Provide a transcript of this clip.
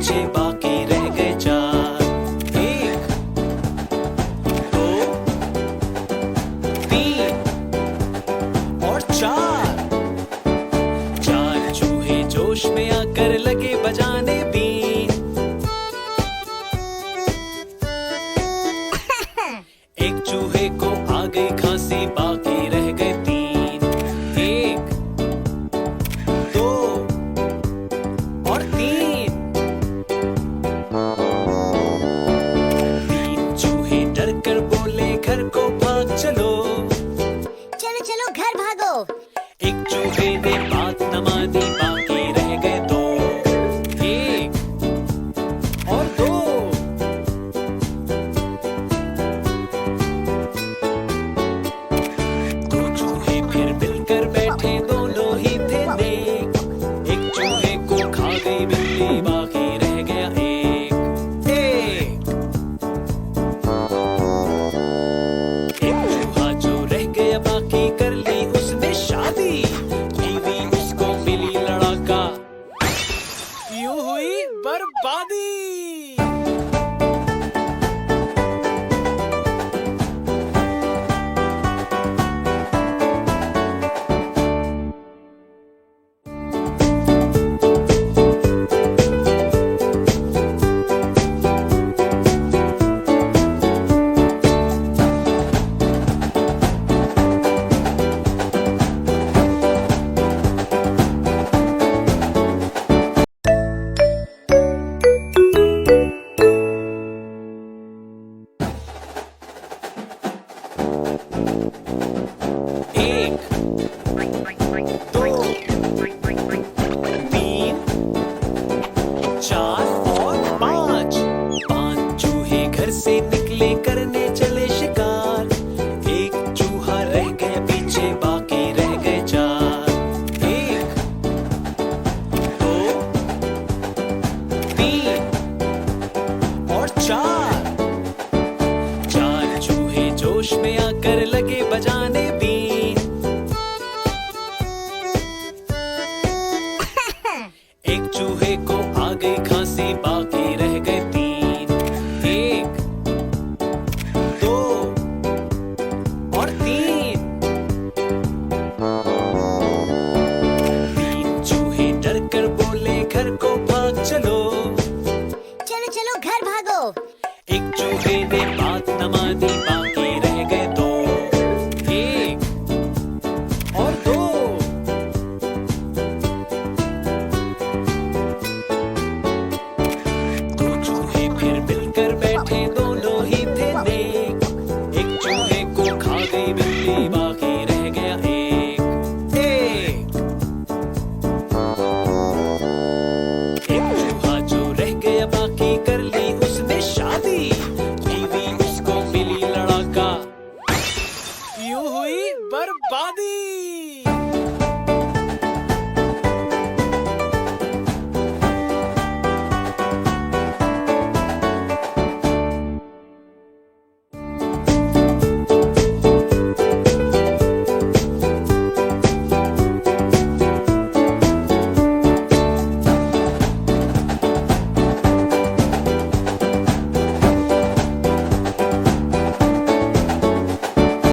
पीछे बाकी रह गए चार। एक, दो, तीन और चार। चार चूहे जोश में आकर लगे बजाने बीन। एक चूहे को आ गई खांसी, बाकी रह गए तीन। एक, दो और तीन। तीन चूहे डर कर बोले घर को भाग चलो। चलो चलो घर भागो। एक चूहे ने बात न मानी, बाकी रह गए दो। एक और दो। दो चूहे फिर मिलकर बैठे, दोनों ही थे नेक। एक चूहे को खा गई बिल्ली, बाकी रह गया एक। एक चूहा जो रह गया बाकी, कर ली उसने शादी। बीवी उसको मिली लड़ाका, यूं हुई बर्बादी। एक, दो, तीन, चार और पांच। पांच चूहे घर से निकले, करने चले शिकार। एक चूहा रह गया पीछे, बाकी रह गए चार। एक, दो, तीन और चार। चार चूहे जोश में आकर लगे बजाने बीन। एक चूहे को आ गई खांसी, बाकी रह गए तीन। एक, दो और तीन। तीन चूहे डर कर बोले घर को भाग चलो। चलो चलो घर भागो। एक चूहे ने बात न मानी,